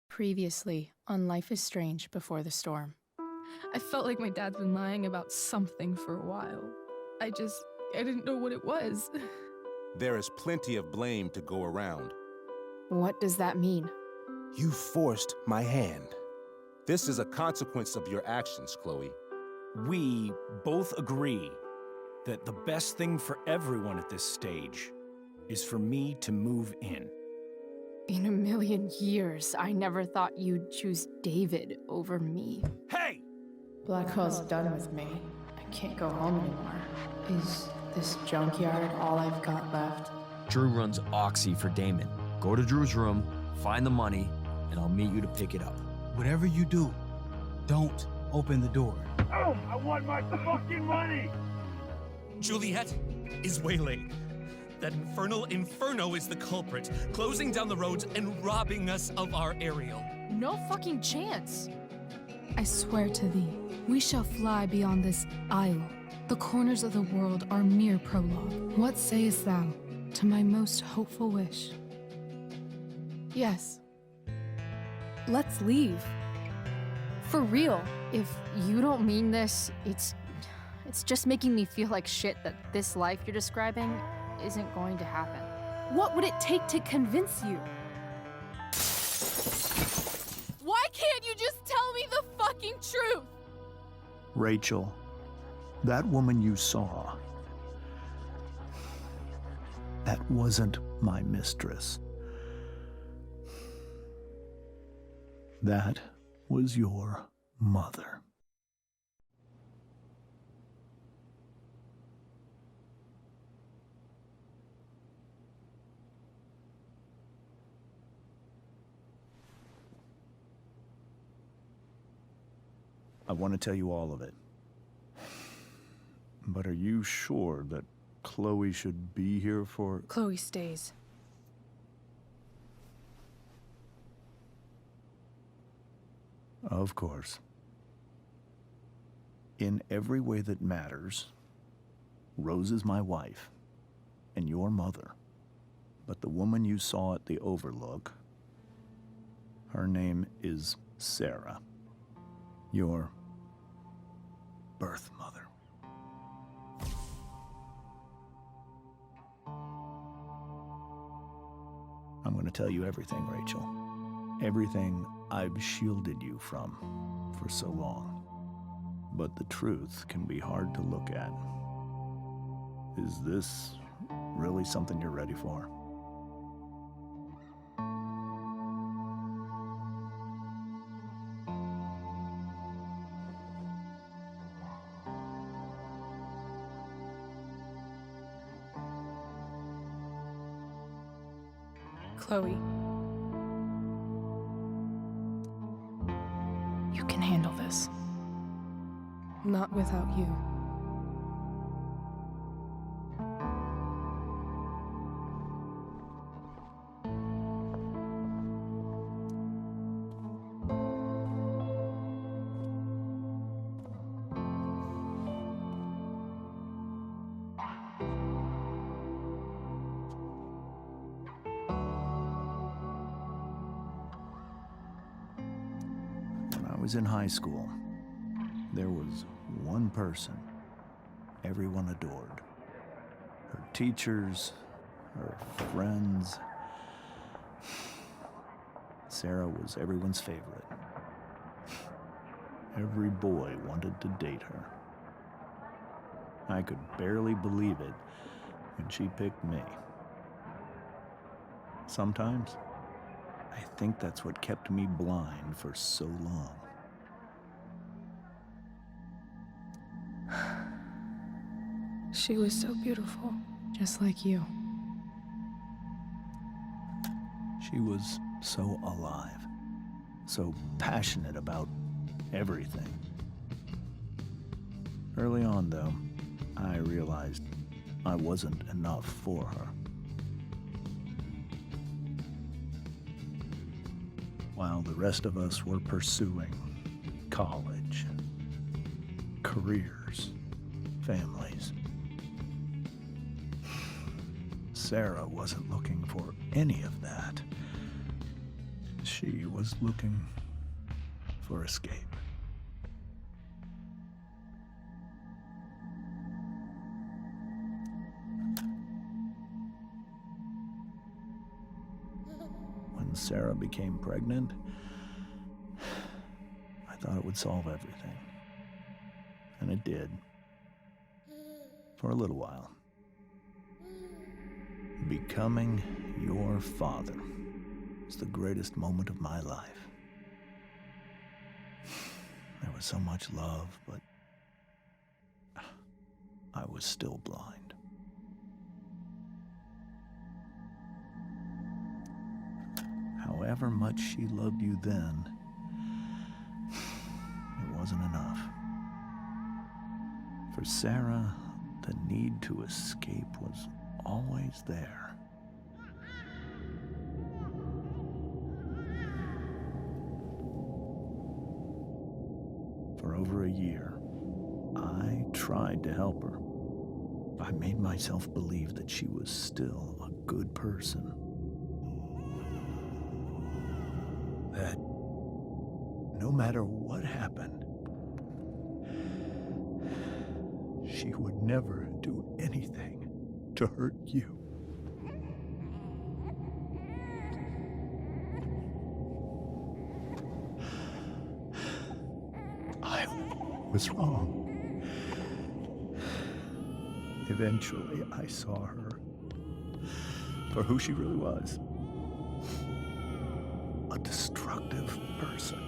Previously on Life is Strange Before the Storm. I felt like my dad's been lying about something for a while. I didn't know what it was. There is plenty of blame to go around. What does that mean? You forced my hand. This is a consequence of your actions, Chloe. We both agree that the best thing for everyone at this stage is for me to move in. In a million years, I never thought you'd choose David over me. Hey! Blackwell's done with me. I can't go home anymore. Is this junkyard all I've got left? Drew runs Oxy for Damon. Go to Drew's room, find the money, and I'll meet you to pick it up. Whatever you do, don't open the door. Oh, I want my fucking money! Juliet is waylaid. That infernal inferno is the culprit, closing down the roads and robbing us of our aerial. No fucking chance. I swear to thee, we shall fly beyond this isle. The corners of the world are mere prologue. What sayest thou to my most hopeful wish? Yes. Let's leave. For real. If you don't mean this, it's just making me feel like shit that this life you're describing isn't going to happen. What would it take to convince you? Why can't you just tell me the fucking truth? Rachel, that woman you saw, that wasn't my mistress. That was your mother. I want to tell you all of it. But are you sure that Chloe should be here for... Chloe stays. Of course. In every way that matters, Rose is my wife and your mother. But the woman you saw at the Overlook, her name is Sarah. Your birth mother. I'm going to tell you everything, Rachel. Everything I've shielded you from for so long. But the truth can be hard to look at. Is this really something you're ready for? Chloe. You can handle this. Not without you. When I was in high school, there was one person everyone adored. Her teachers, her friends. Sarah was everyone's favorite. Every boy wanted to date her. I could barely believe it when she picked me. Sometimes, I think that's what kept me blind for so long. She was so beautiful. Just like you. She was so alive, so passionate about everything. Early on, though, I realized I wasn't enough for her. While the rest of us were pursuing college, careers, families, Sarah wasn't looking for any of that. She was looking for escape. When Sarah became pregnant, I thought it would solve everything. And it did. For a little while. Becoming your father was the greatest moment of my life. There was so much love, but I was still blind. However much she loved you then, it wasn't enough. For Sarah, the need to escape was always there. For over a year, I tried to help her. I made myself believe that she was still a good person. That no matter what happened, she would never do anything to hurt you. I was wrong. Eventually, I saw her for who she really was. A destructive person.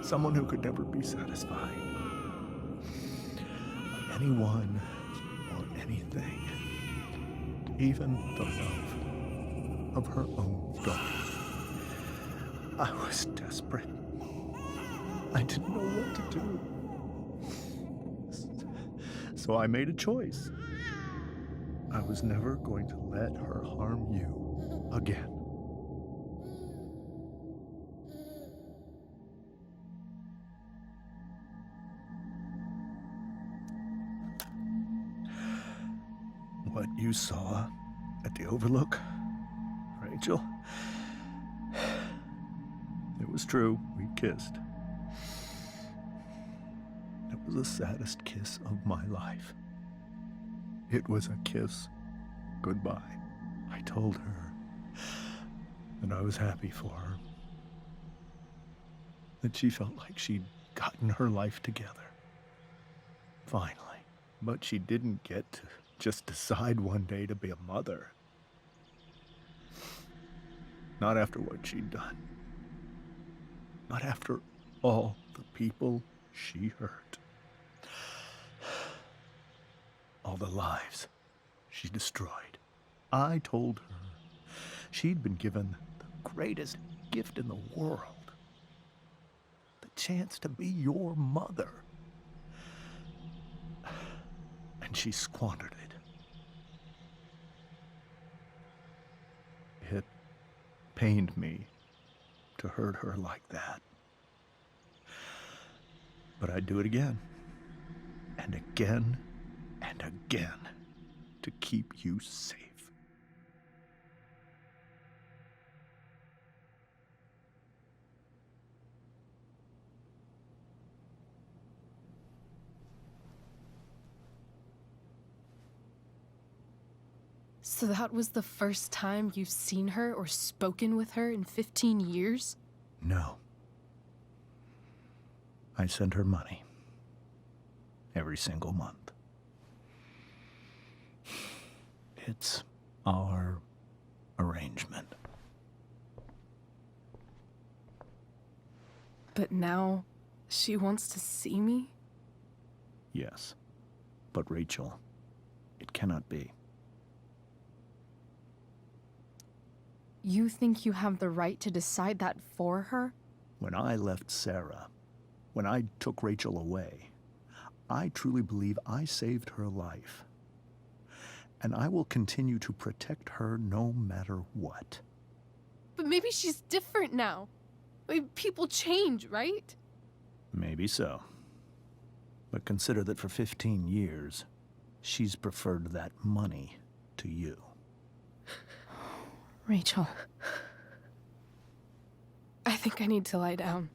Someone who could never be satisfied by anyone or anything. Even the love of her own daughter. I was desperate. I didn't know what to do. So I made a choice. I was never going to let her harm you again. What you saw at the Overlook, Rachel, it was true. We kissed. It was the saddest kiss of my life. It was a kiss goodbye. I told her that I was happy for her, that she felt like she'd gotten her life together. Finally. But she didn't get to just decide one day to be a mother. Not after what she'd done. Not after all the people she hurt. All the lives she destroyed. I told her she'd been given the greatest gift in the world. The chance to be your mother. And she squandered it. It pained me to hurt her like that. But I'd do it again, and again, and again, to keep you safe. So that was the first time you've seen her or spoken with her in 15 years? No. I sent her money. Every single month. It's our arrangement. But now, she wants to see me? Yes. But Rachel, it cannot be. You think you have the right to decide that for her? When I left Sarah, when I took Rachel away, I truly believe I saved her life. And I will continue to protect her no matter what. But maybe she's different now. People change, right? Maybe so. But consider that for 15 years, she's preferred that money to you. Rachel. I think I need to lie down.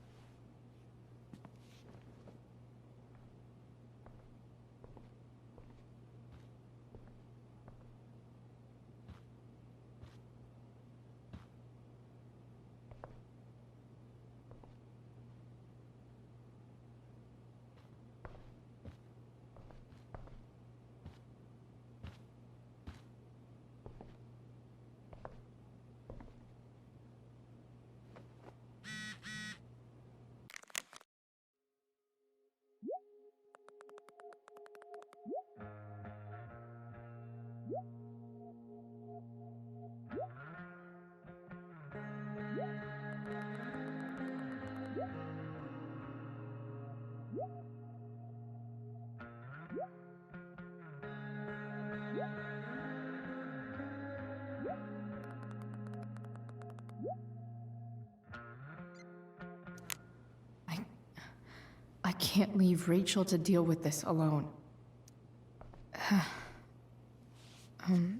I can't leave Rachel to deal with this alone.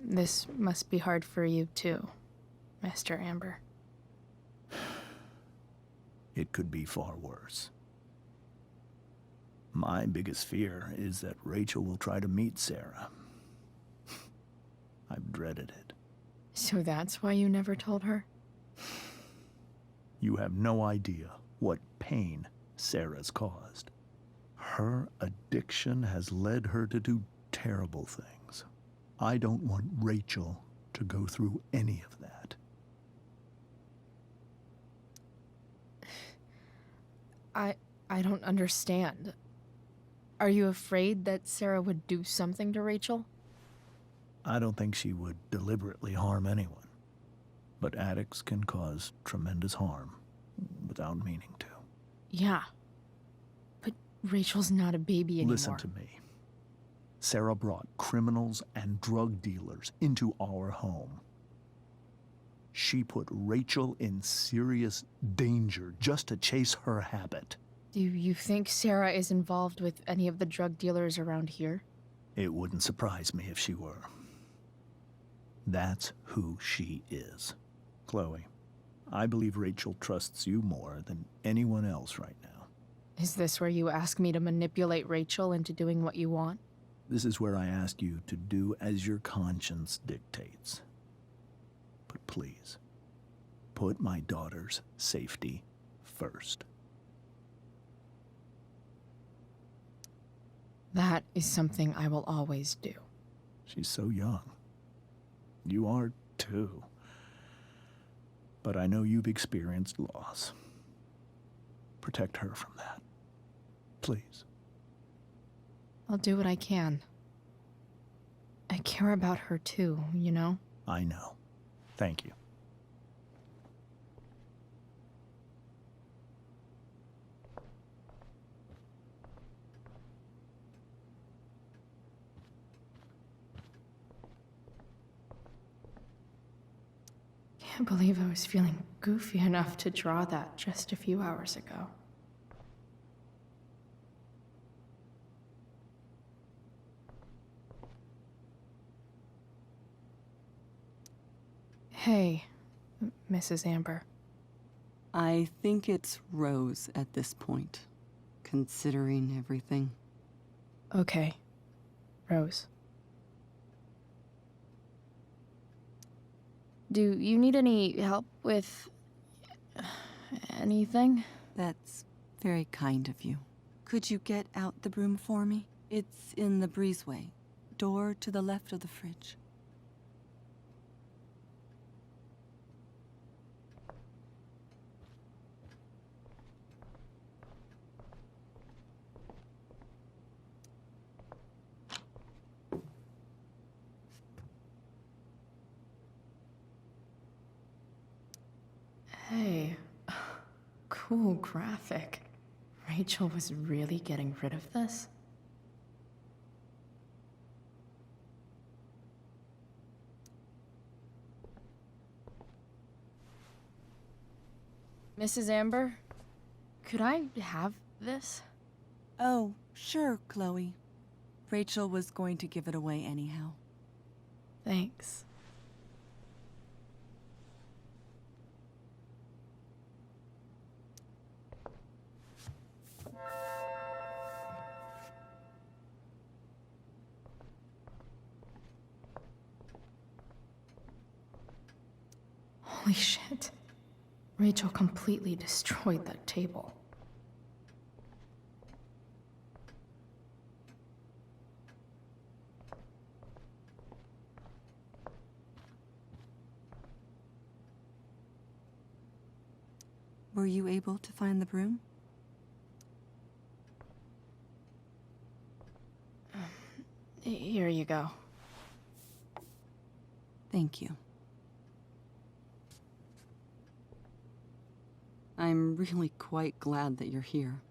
This must be hard for you too, Mr. Amber. It could be far worse. My biggest fear is that Rachel will try to meet Sarah. I've dreaded it. So that's why you never told her? You have no idea what pain Sarah's caused. Her addiction has led her to do terrible things. I don't want Rachel to go through any of that. I don't understand. Are you afraid that Sarah would do something to Rachel? I don't think she would deliberately harm anyone. But addicts can cause tremendous harm without meaning to. Yeah. But Rachel's not a baby anymore. Listen to me. Sarah brought criminals and drug dealers into our home. She put Rachel in serious danger just to chase her habit. Do you think Sarah is involved with any of the drug dealers around here? It wouldn't surprise me if she were. That's who she is. Chloe, I believe Rachel trusts you more than anyone else right now. Is this where you ask me to manipulate Rachel into doing what you want? This is where I ask you to do as your conscience dictates. But please, put my daughter's safety first. That is something I will always do. She's so young. You are too. But I know you've experienced loss. Protect her from that. Please. I'll do what I can. I care about her too, you know? I know. Thank you. Can't believe I was feeling goofy enough to draw that just a few hours ago. Hey, Mrs. Amber. I think it's Rose at this point, considering everything. Okay, Rose. Do you need any help with anything? That's very kind of you. Could you get out the broom for me? It's in the breezeway, door to the left of the fridge. Hey, cool graphic. Rachel was really getting rid of this? Mrs. Amber, could I have this? Oh, sure, Chloe. Rachel was going to give it away anyhow. Thanks. Holy shit. Rachel completely destroyed that table. Were you able to find the broom? Here you go. Thank you. I'm really quite glad that you're here.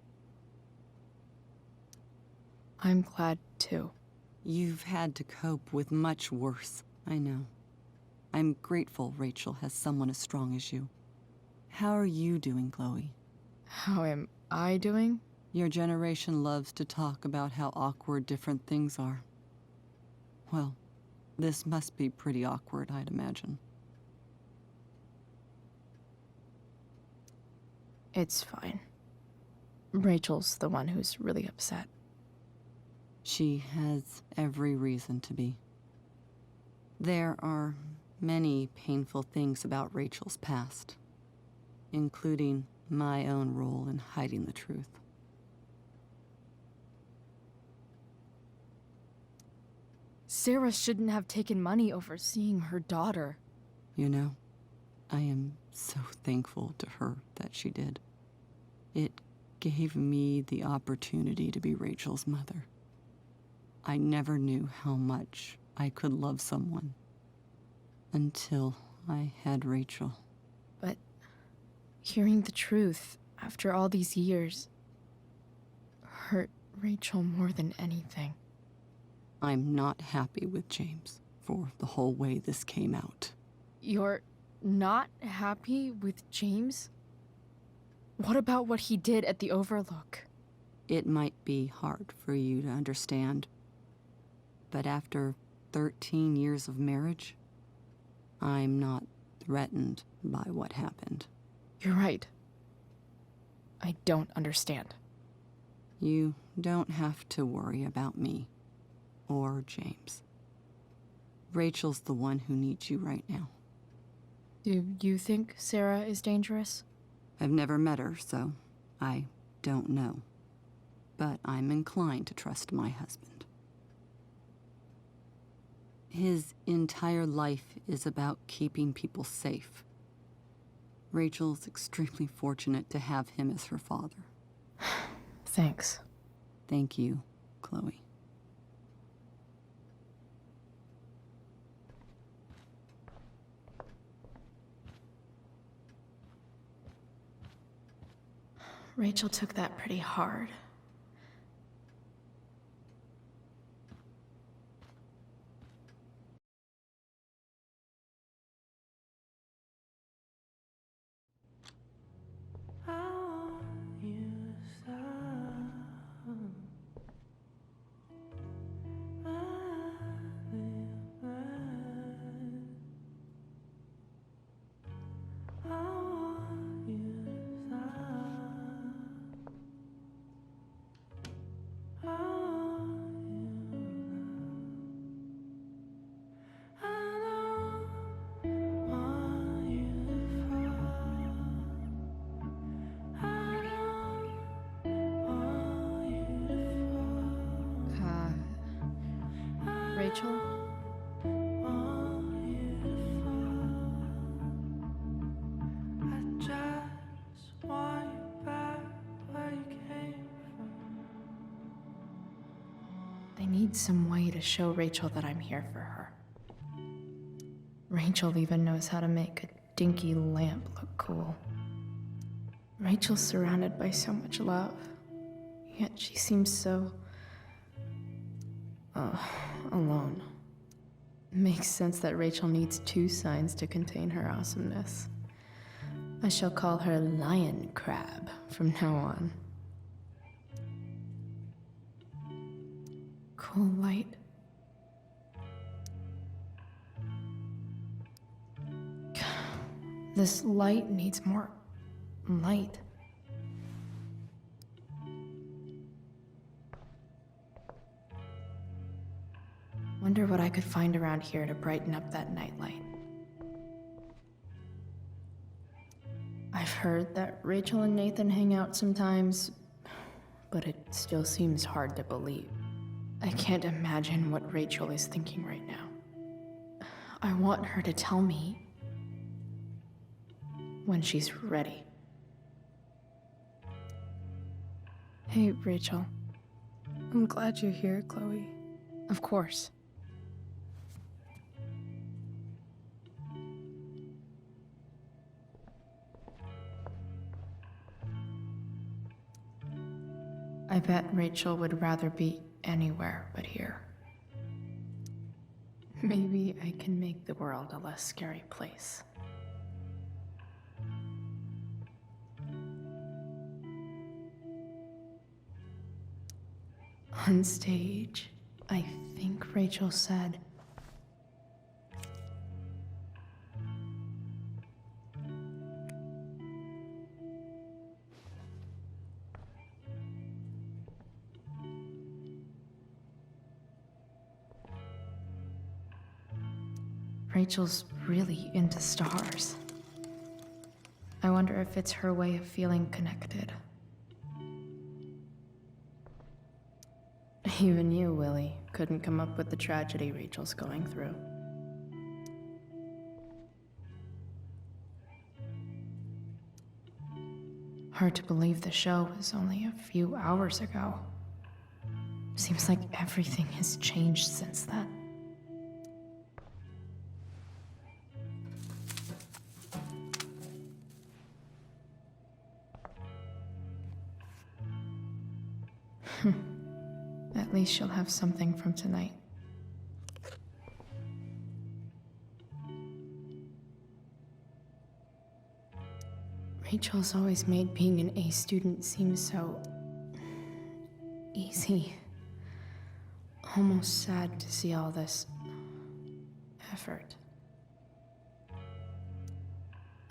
I'm glad too. You've had to cope with much worse, I know. I'm grateful Rachel has someone as strong as you. How are you doing, Chloe? How am I doing? Your generation loves to talk about how awkward different things are. Well, this must be pretty awkward, I'd imagine. It's fine. Rachel's the one who's really upset. She has every reason to be. There are many painful things about Rachel's past, including my own role in hiding the truth. Sarah shouldn't have taken money over seeing her daughter. You know, I am so thankful to her that she did. It gave me the opportunity to be Rachel's mother. I never knew how much I could love someone until I had Rachel. But hearing the truth after all these years hurt Rachel more than anything. I'm not happy with James for the whole way this came out. You're not happy with James? What about what he did at the Overlook? It might be hard for you to understand, but after 13 years of marriage, I'm not threatened by what happened. You're right. I don't understand. You don't have to worry about me or James. Rachel's the one who needs you right now. Do you think Sarah is dangerous? I've never met her, so I don't know. But I'm inclined to trust my husband. His entire life is about keeping people safe. Rachel's extremely fortunate to have him as her father. Thanks. Thank you, Chloe. Rachel took that pretty hard. Rachel? I need some way to show Rachel that I'm here for her. Rachel even knows how to make a dinky lamp look cool. Rachel's surrounded by so much love, yet she seems so... alone. Makes sense that Rachel needs two signs to contain her awesomeness. I shall call her Lion Crab from now on. Cool light. This light needs more light. Wonder what I could find around here to brighten up that nightlight. heard that Rachel and Nathan hang out sometimes, but it still seems hard to believe. I can't imagine what Rachel is thinking right now. I want her to tell me when she's ready. Hey, Rachel. I'm glad you're here, Chloe. Of course. I bet Rachel would rather be anywhere but here. Maybe I can make the world a less scary place. On stage, I think Rachel said, Rachel's really into stars. I wonder if it's her way of feeling connected. Even you, Willie, couldn't come up with the tragedy Rachel's going through. Hard to believe the show was only a few hours ago. Seems like everything has changed since then. At least she'll have something from tonight. Rachel's always made being an A student seem so easy. Almost sad to see all this effort.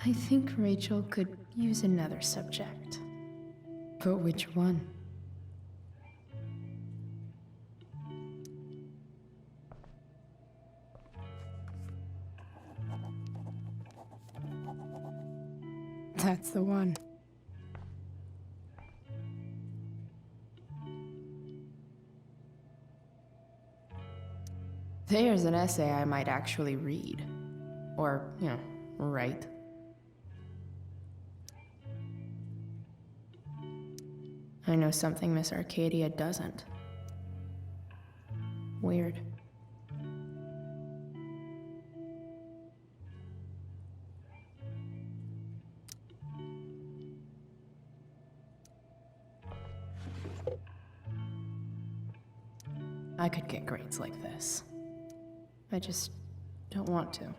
I think Rachel could use another subject. But which one? That's the one. There's an essay I might actually read. Or, write. I know something Miss Arcadia doesn't. Weird. I could get grades like this. I just don't want to.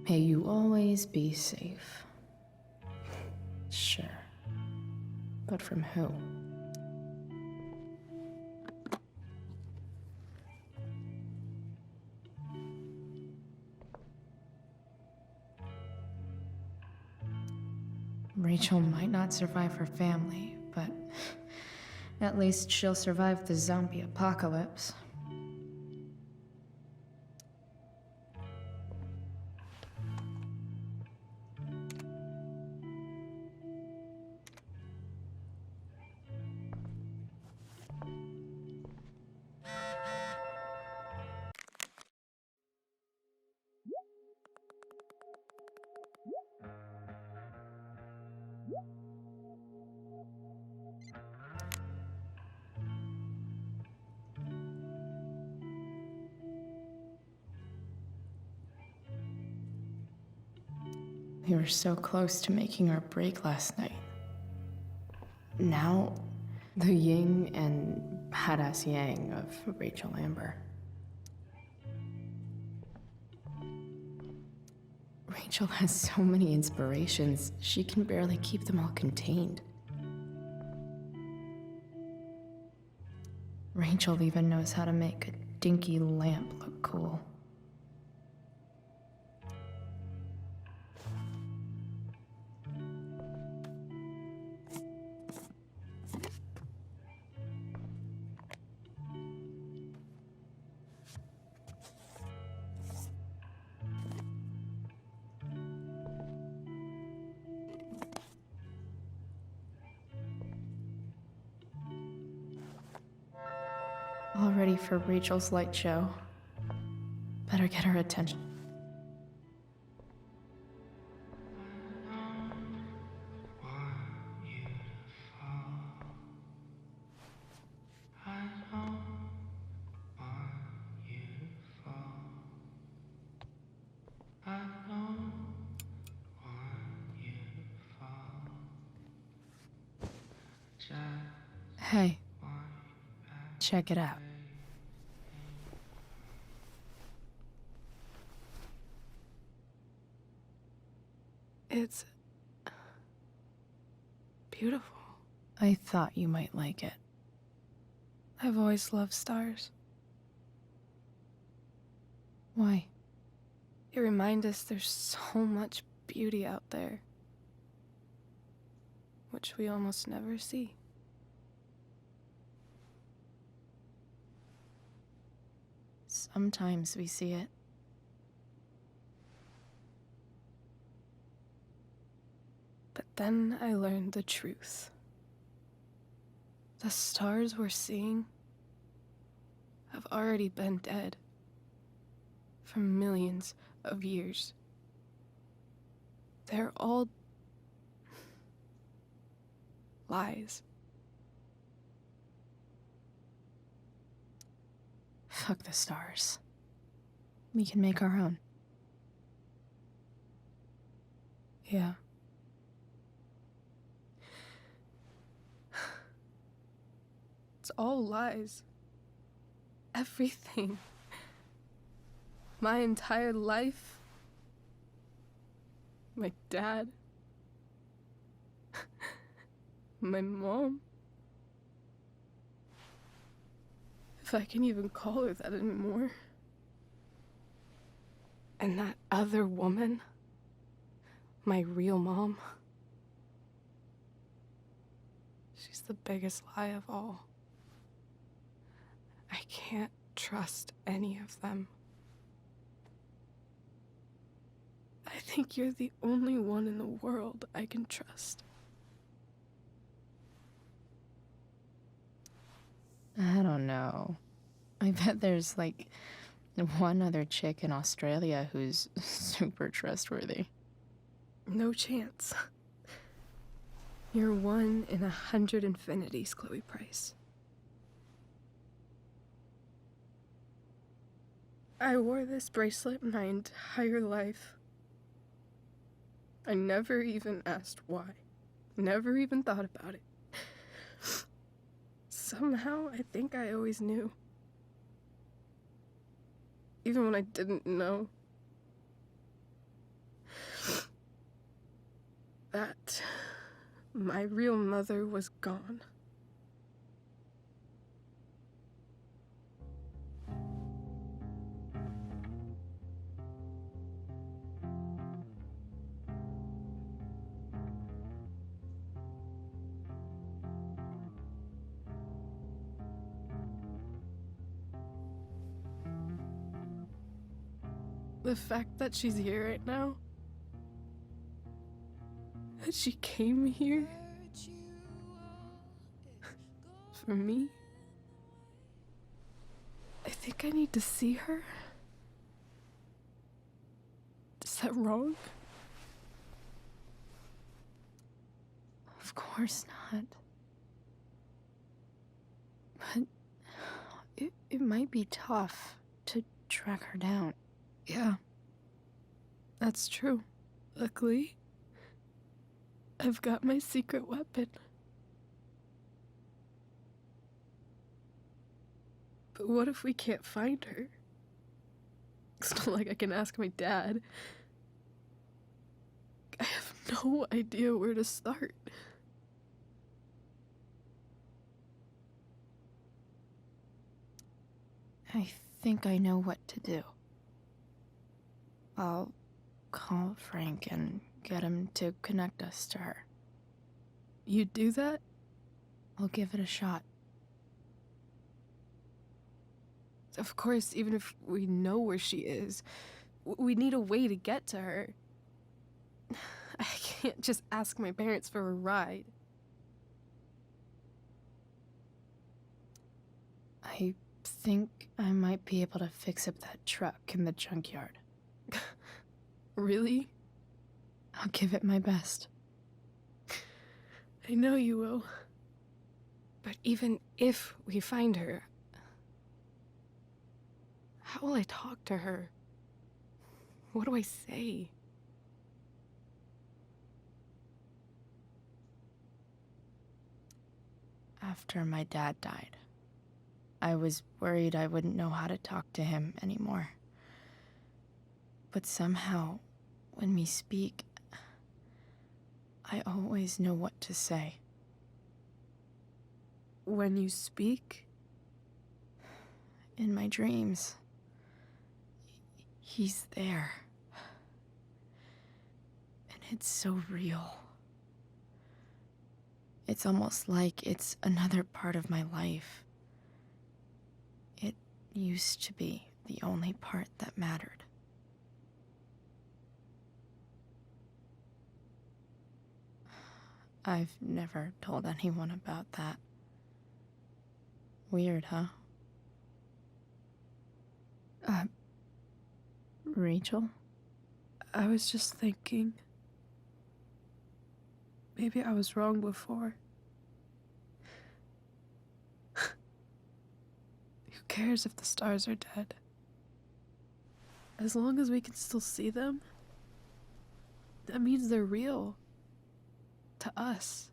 May you always be safe. Sure. But from who? Rachel might not survive her family, but at least she'll survive the zombie apocalypse. We were so close to making our break last night. Now, the yin and badass yang of Rachel Amber. Rachel has so many inspirations, she can barely keep them all contained. Rachel even knows how to make a dinky lamp look cool. All ready for Rachel's light show. Better get her attention. Hey, check it out. It's beautiful. I thought you might like it. I've always loved stars. Why? They remind us there's so much beauty out there, which we almost never see. Sometimes we see it. But then I learned the truth. The stars we're seeing have already been dead for millions of years. They're all lies. Fuck the stars. We can make our own. Yeah. It's all lies. Everything. My entire life. My dad. My mom. If I can even call her that anymore. And that other woman. My real mom. She's the biggest lie of all. I can't trust any of them. I think you're the only one in the world I can trust. I don't know. I bet there's like one other chick in Australia who's super trustworthy. No chance. You're 1 in 100 infinities, Chloe Price. I wore this bracelet my entire life. I never even asked why. Never even thought about it. Somehow, I think I always knew. Even when I didn't know. That my real mother was gone. The fact that she's here right now, that she came here for me, I think I need to see her. Is that wrong? Of course not. But it might be tough to track her down. Yeah, that's true. Luckily, I've got my secret weapon. But what if we can't find her? It's not like I can ask my dad. I have no idea where to start. I think I know what to do. I'll call Frank and get him to connect us to her. You'd do that? I'll give it a shot. Of course, even if we know where she is, we need a way to get to her. I can't just ask my parents for a ride. I think I might be able to fix up that truck in the junkyard. Really? I'll give it my best. I know you will. But even if we find her, how will I talk to her? What do I say? After my dad died, I was worried I wouldn't know how to talk to him anymore. But somehow, when we speak, I always know what to say. When you speak? In my dreams, he's there. And it's so real. It's almost like it's another part of my life. It used to be the only part that mattered. I've never told anyone about that. Weird, huh? Rachel? I was just thinking. Maybe I was wrong before. Who cares if the stars are dead? As long as we can still see them, that means they're real. To us.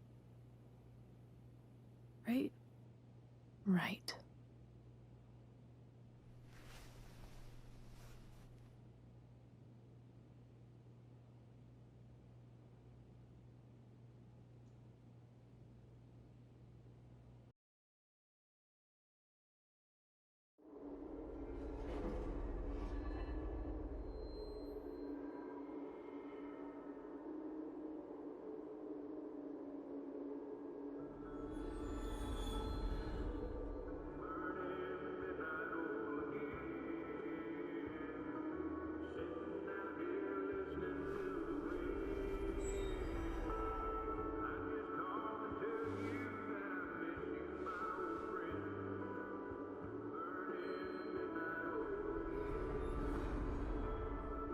Right? Right.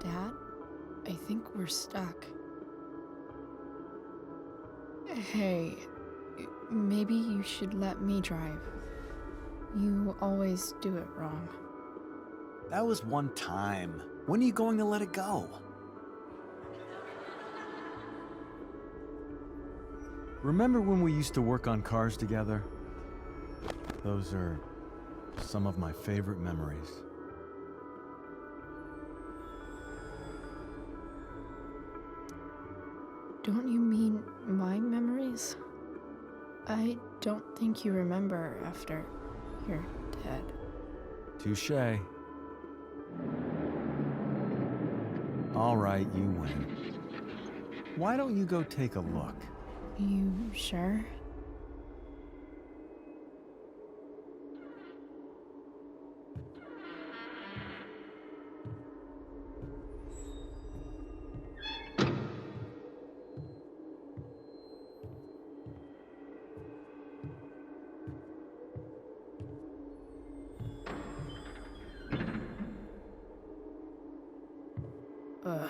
Dad, I think we're stuck. Hey, maybe you should let me drive. You always do it wrong. That was one time. When are you going to let it go? Remember when we used to work on cars together? Those are some of my favorite memories. Don't you mean my memories? I don't think you remember after you're dead. Touché. All right, you win. Why don't you go take a look? You sure? Ugh.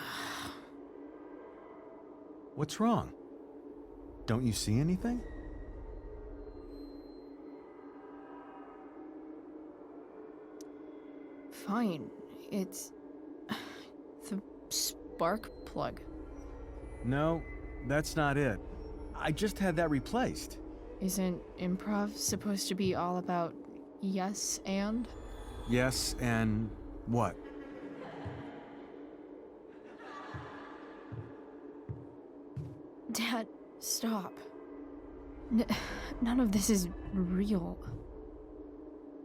What's wrong? Don't you see anything? Fine. It's the spark plug. No, that's not it. I just had that replaced. Isn't improv supposed to be all about yes and? Yes, and what? Dad, stop. None of this is real.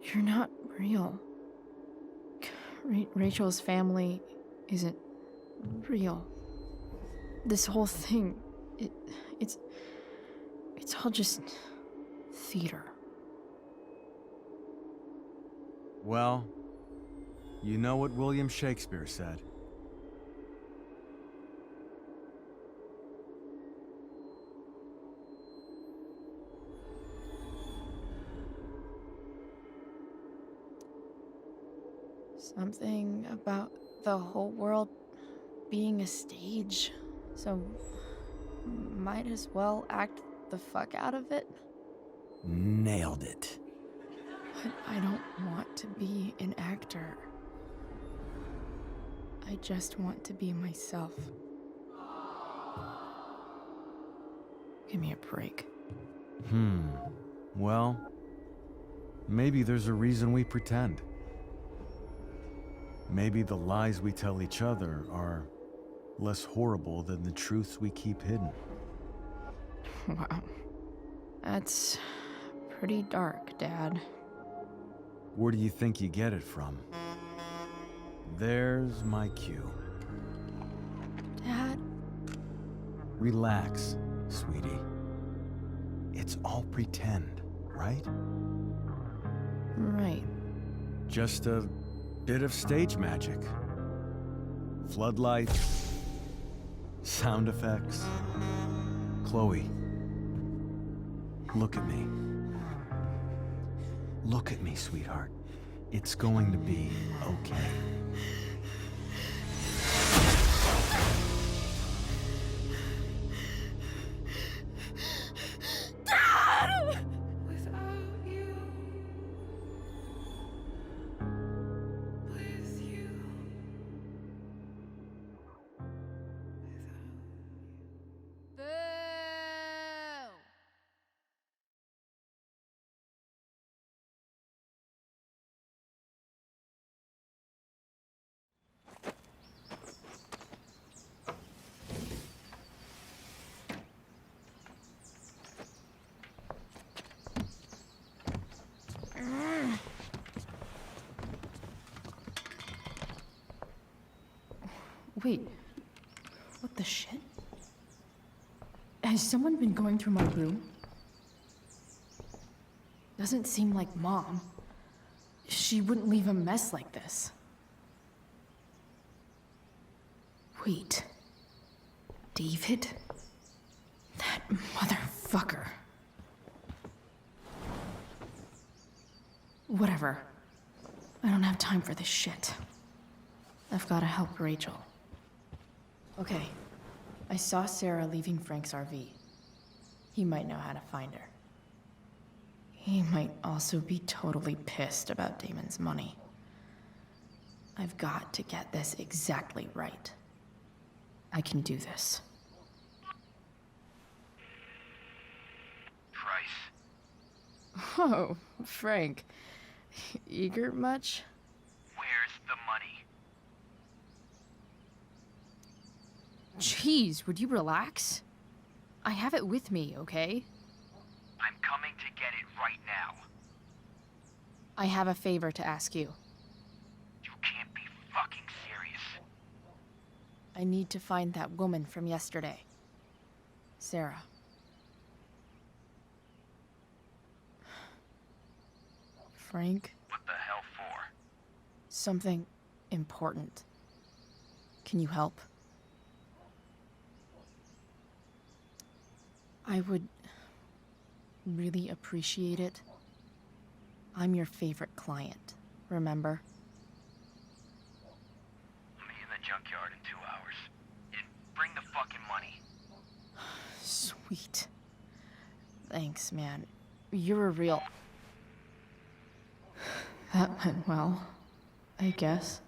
You're not real. Rachel's family isn't real. This whole thing, it's all just theater. Well, you know what William Shakespeare said. Something about the whole world being a stage, so might as well act the fuck out of it. Nailed it. But I don't want to be an actor. I just want to be myself. Give me a break. Well, maybe there's a reason we pretend. Maybe the lies we tell each other are less horrible than the truths we keep hidden. Wow. That's pretty dark, Dad. Where do you think you get it from? There's my cue. Dad? Relax, sweetie. It's all pretend, right? Right. Just a bit of stage magic. Floodlights, sound effects. Chloe, look at me. Look at me, sweetheart. It's going to be okay. Wait, what the shit? Has someone been going through my room? Doesn't seem like Mom. She wouldn't leave a mess like this. Wait. David? That motherfucker. Whatever. I don't have time for this shit. I've gotta help Rachel. Okay. I saw Sarah leaving Frank's RV. He might know how to find her. He might also be totally pissed about Damon's money. I've got to get this exactly right. I can do this. Price. Oh, Frank. Eager much? Where's the money? Jeez, would you relax? I have it with me, okay? I'm coming to get it right now. I have a favor to ask you. You can't be fucking serious. I need to find that woman from yesterday. Sarah. Frank? What the hell for? Something important. Can you help? I would really appreciate it. I'm your favorite client, remember? I'll meet you in the junkyard in 2 hours. And bring the fucking money. Sweet. Thanks, man. You're a real... That went well, I guess.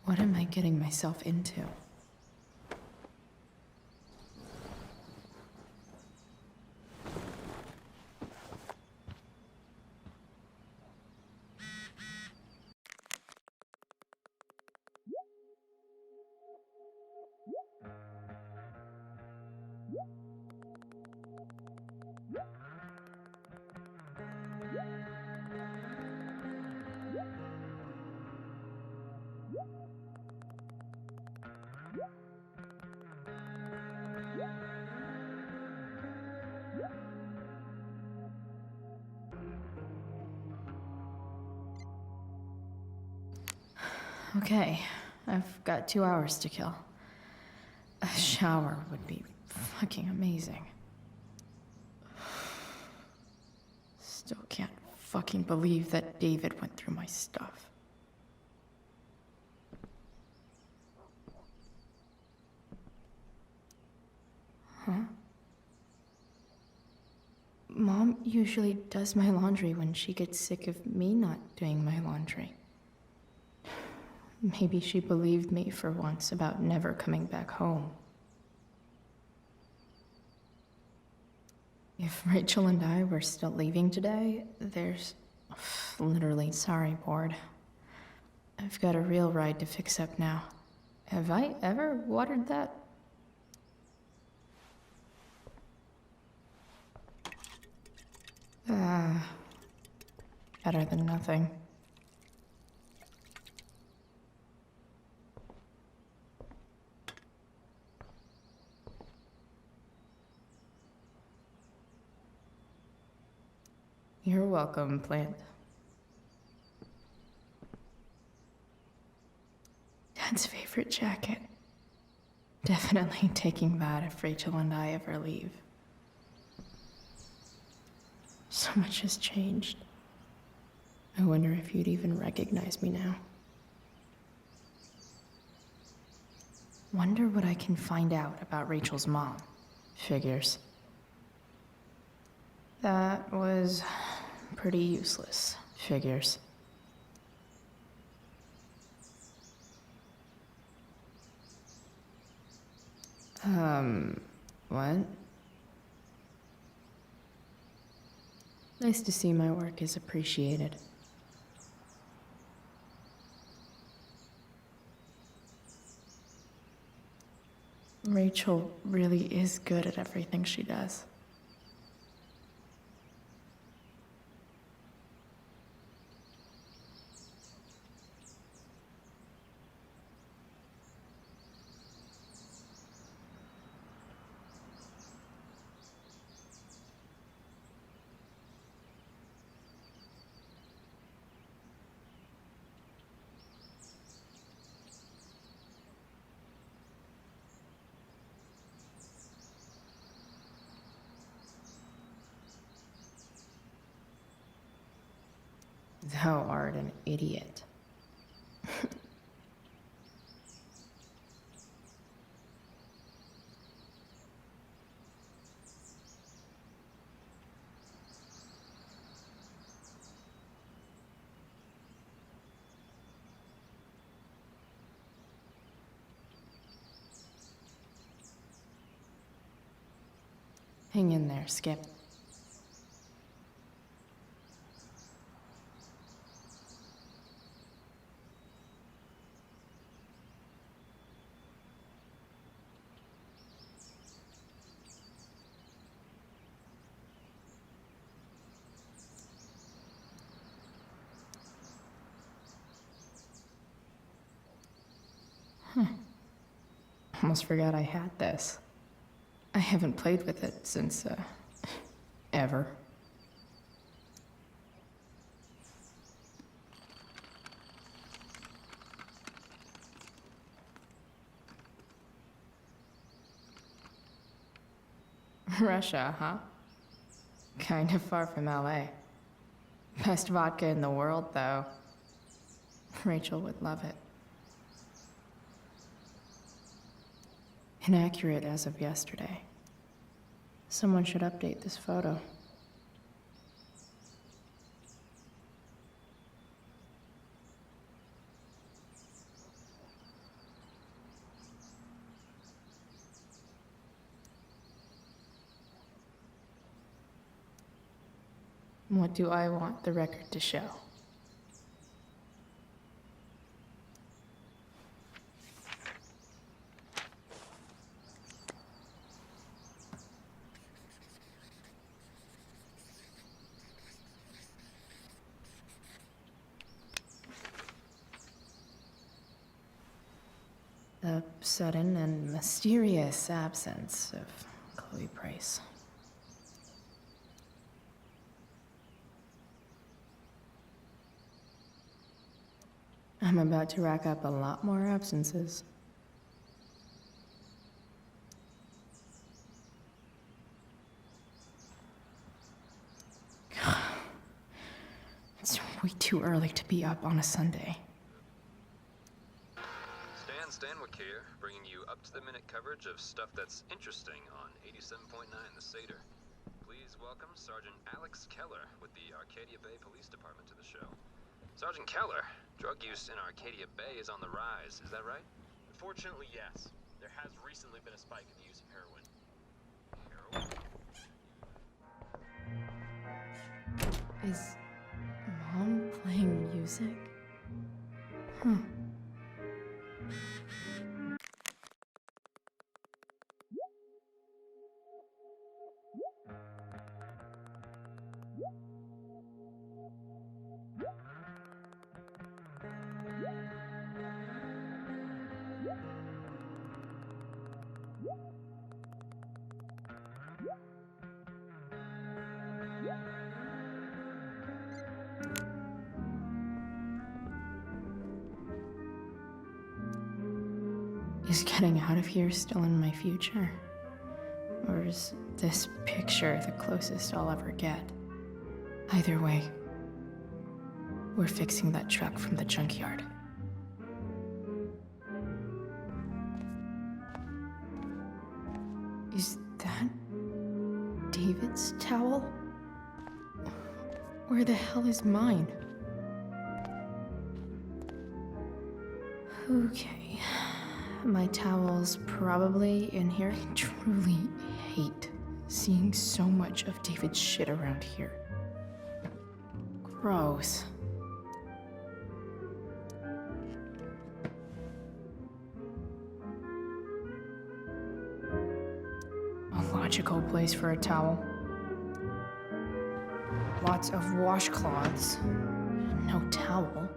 What am I getting myself into? Okay, I've got 2 hours to kill. A shower would be fucking amazing. Still can't fucking believe that David went through my stuff. Huh? Mom usually does my laundry when she gets sick of me not doing my laundry. Maybe she believed me for once about never coming back home. If Rachel and I were still leaving today, there's literally, sorry, board. I've got a real ride to fix up now. Have I ever watered that? Better than nothing. You're welcome, plant. Dad's favorite jacket. Definitely taking that if Rachel and I ever leave. So much has changed. I wonder if you'd even recognize me now. Wonder what I can find out about Rachel's mom. Figures. That was pretty useless. Figures. What? Nice to see my work is appreciated. Rachel really is good at everything she does. Thou art an idiot. Hang in there, Skip. Almost forgot I had this. I haven't played with it since, ever. Russia, huh? Kind of far from LA. Best vodka in the world, though. Rachel would love it. Inaccurate as of yesterday. Someone should update this photo. What do I want the record to show? The sudden and mysterious absence of Chloe Price. I'm about to rack up a lot more absences. way too early to be up on a Sunday. Stan Stanwyck here, bringing you up-to-the-minute coverage of stuff that's interesting on 87.9 The Seder. Please welcome Sergeant Alex Keller with the Arcadia Bay Police Department to the show. Sergeant Keller, drug use in Arcadia Bay is on the rise, is that right? Unfortunately, yes. There has recently been a spike in the use of heroin. Is Mom playing music? Huh. Is getting out of here still in my future? Or is this picture the closest I'll ever get? Either way, we're fixing that truck from the junkyard. Is that David's towel? Where the hell is mine? Okay. My towel's probably in here. I truly hate seeing so much of David's shit around here. Gross. A logical place for a towel. Lots of washcloths. No towel.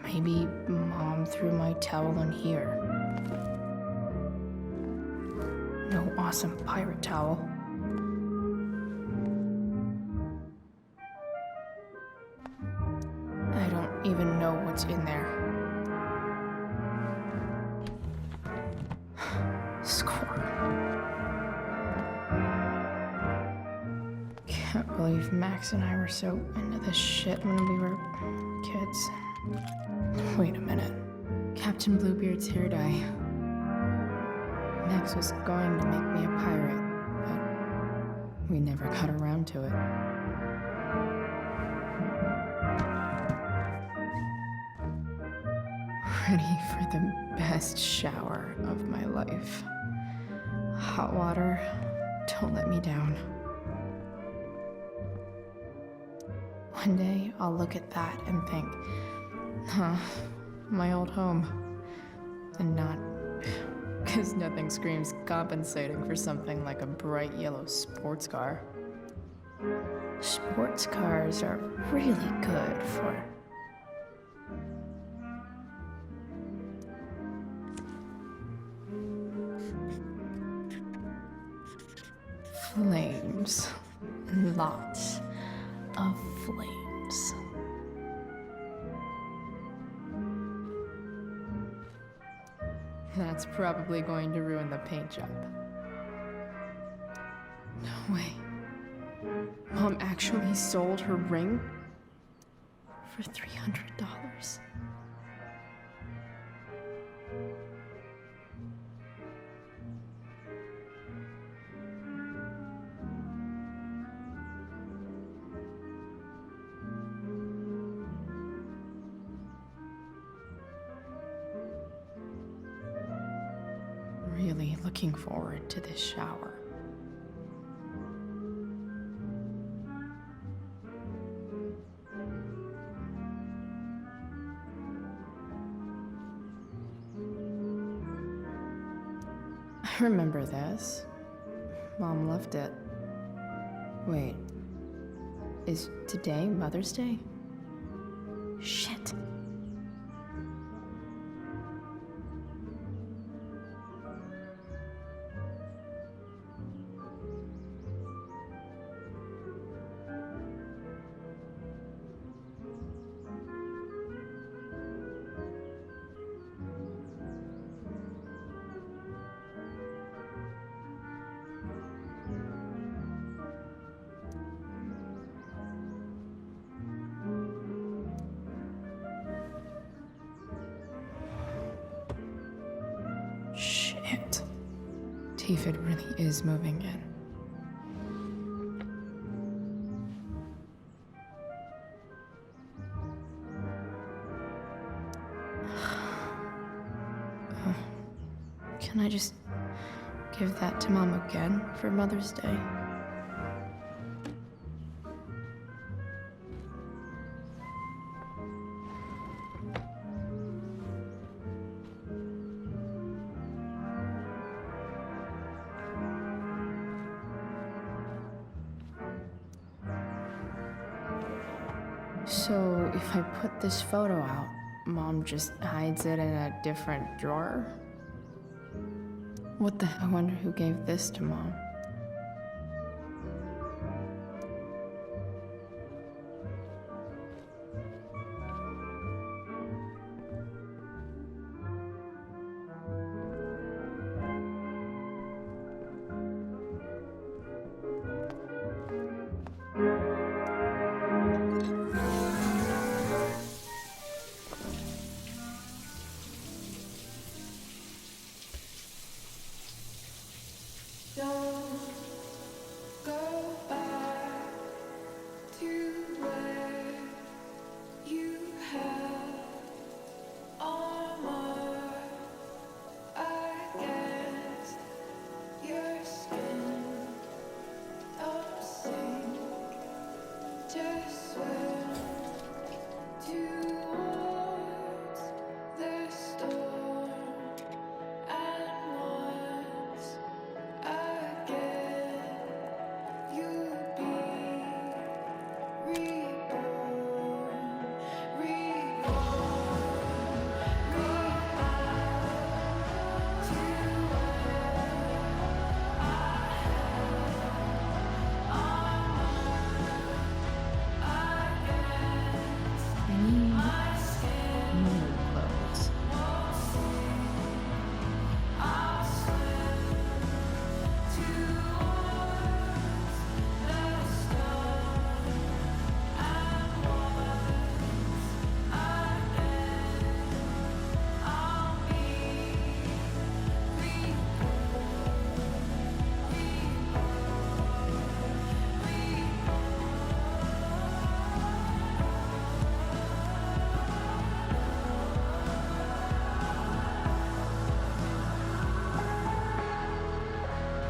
Maybe Mom threw my towel in here. No awesome pirate towel. I don't even know what's in there. Score. Can't believe Max and I were so into this shit when we were kids. Wait a minute. Captain Bluebeard's hair dye. Max was going to make me a pirate, but we never got around to it. Ready for the best shower of my life. Hot water, don't let me down. One day, I'll look at that and think, huh, my old home. And not, because nothing screams compensating for something like a bright yellow sports car. Sports cars are really good for flames. Lots of flames. That's probably going to ruin the paint job. No way. Mom actually sold her ring for $300. Really looking forward to this shower. I remember this. Mom left it. Wait, is today Mother's Day? Shit. David really is moving in. Can I just give that to Mom again for Mother's Day? So if I put this photo out, Mom just hides it in a different drawer? What the hell? I wonder who gave this to Mom.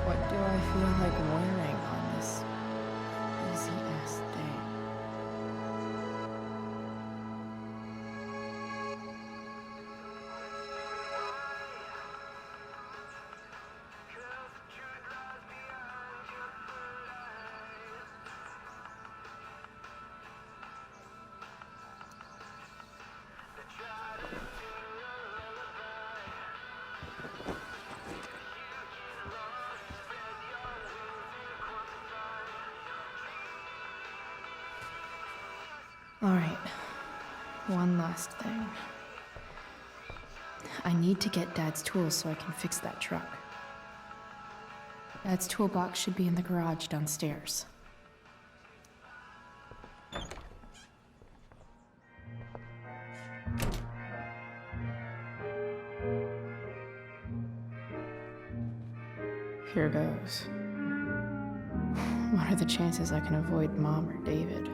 What do I feel like wearing on this easy-ass day? All right, one last thing. I need to get Dad's tools so I can fix that truck. Dad's toolbox should be in the garage downstairs. Here goes. What are the chances I can avoid Mom or David?